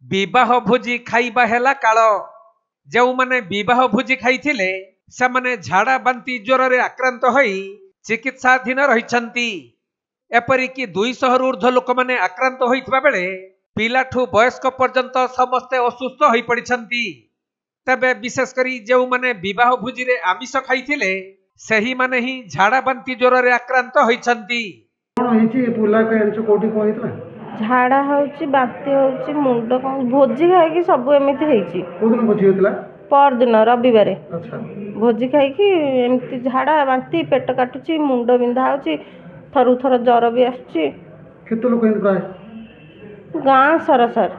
विवाह भोजी खाइबा हेला काल जो माने विवाह भोजी खाइथिले से माने झाड़ा बांती ज्वर रे आक्रांत होई चिकित्साधीन रहिछंती। एपरिकी 200 रु ऊर्ध्व लोक माने आक्रांत होइतबा बेले पिलाठू वयस्क पर्यंत समस्ते असुस्थ होई पड़िछंती। तबे विशेष करी जो माने विवाह भोजी रे आमिष खाइथिले सही माने ही झाड़ा बांती ज्वर रे आक्रांत होइछंती। कोन हेची पुला के एंचो कोठी को हेतला झाड़ा होउची बांती होउची मुंड कोन भोजी खाई कि सब एमिति हेची। कोदिन भोजी हेतला पर दिन रविवार अच्छा भोजी खाई कि एमिति झाड़ा बांती पेट काटुची मुंड बिंधा होउची थरु थर ज्वर भी आछी। केते लोक हेत प्राय गाँ सारा सर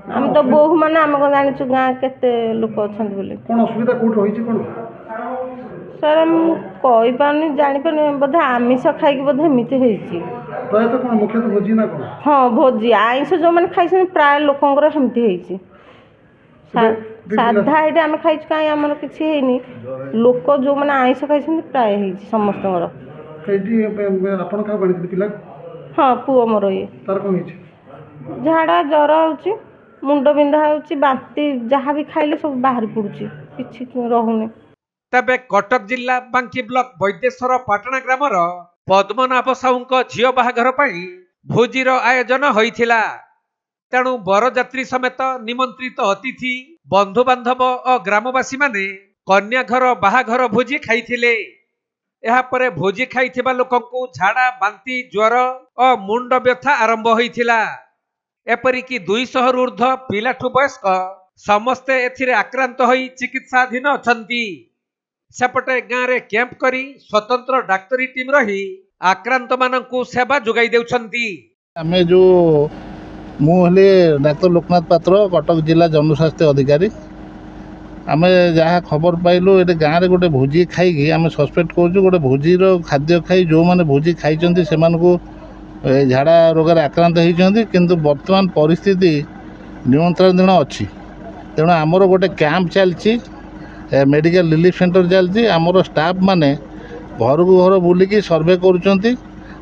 हम तो बोहू माने हम को जानिछु गाँ केते लोक अछंत बोली। कोन असुविधा कोठ होईची कोन सर हम कहि पानी जानि पानी बोधे आमिष खाई कि बोधे एमिति हेची। प्राय तो कोन मुख्य तो भोजी ना कोन हाँ भोजी आइंष जो मैंने खाई प्राय लोकंर सेमती होती साधा ये आम खाई कहीं आमर किसी है लोक जो मैंने आइंष खाई प्राय समस्त आपण का बणी पिला हाँ पुओ मोर ये तार कोन हेची झाड़ा ज्वर होची मुंड बिंधा होची बांती जहाँ भी खाइले सब बाहर पड़ुची किछि रहुनी। तबे कटक जिला बांकी ब्लॉक वैद्येश्वर पाटना ग्रामर पद्मनाभ साहू झील बाहाघर पाई भोजीर आयोजन होइथिला। तेणु बरजात्री समेत निमंत्रित अतिथि बंधु बांधव और ग्रामवासी माने कन्या घर बाहाघर भोजी खाइथिले। एहा परे भोजी खाइथिबा लोकंकु झाड़ा बांती ज्वर और मुंड व्यथा आरंभ होइथिला। एपरिकी 200 रु ऊर्ध्व पिलाठू वयस्क समस्ते एथिरे आक्रांत होई चिकित्साधीन अछंती। सेपटे गाँव रे कैंप करी स्वतंत्र डाक्तरी टीम रही आक्रांत मानकु सेवा जोगाई देउछंती। आमे जो मु हले डाक्टर लोकनाथ पात्र कटक जिला जनस्वास्थ्य अधिकारी आमे जहाँ खबर पाइलु ये गाँव रे गोटे भोजी खाई आमे सस्पेक्ट करूँ गोटे भोजीर खाद्य खाई जो मैंने भोजी खाई झाड़ा रोग आक्रांत होती किंतु वर्तमान परिस्थिति नियंत्रणाधीन अच्छी। तेणु आमर गोटे कैंप चलती मेडिकल रिलीफ सेंटर चलती आमर स्टाफ माने घर को घर बुलिकी सर्वे करुँच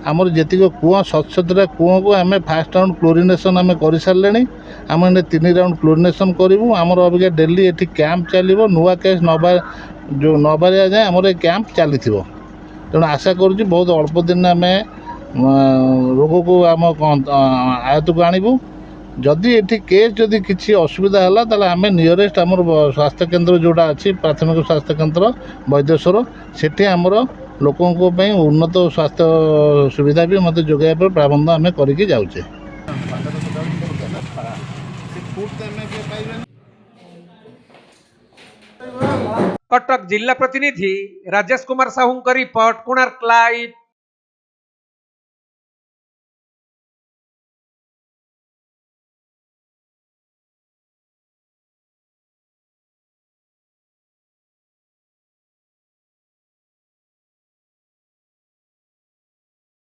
आमर जी कूह 700 कूह को आम फास्ट राउंड क्लोरिनेशन आम कर सारे आम 3 राउंड क्लोरिनेशन करूँ। आमर अबिका डेली ये कैंप चलो नुआ केस जो नबारिया जाए आमर ये कैंप चली तेणु आशा करुँ बहुत अल्प दिन आम रोग को आम आयत को आणबू। जदि ये केस जदि किसी असुविधा है ताले आम नियरेस्ट आमर स्वास्थ्य केन्द्र जोड़ा अच्छी प्राथमिक स्वास्थ्य केन्द्र वैद्येश्वर सेठी आमर लोकों उन्नत स्वास्थ्य सुविधा भी मत जोगाई पर प्राबंध आम करके जाऊे। कटक जिला प्रतिनिधि राजेश कुमार साहू रिपोर्ट कोणार्क लाइव।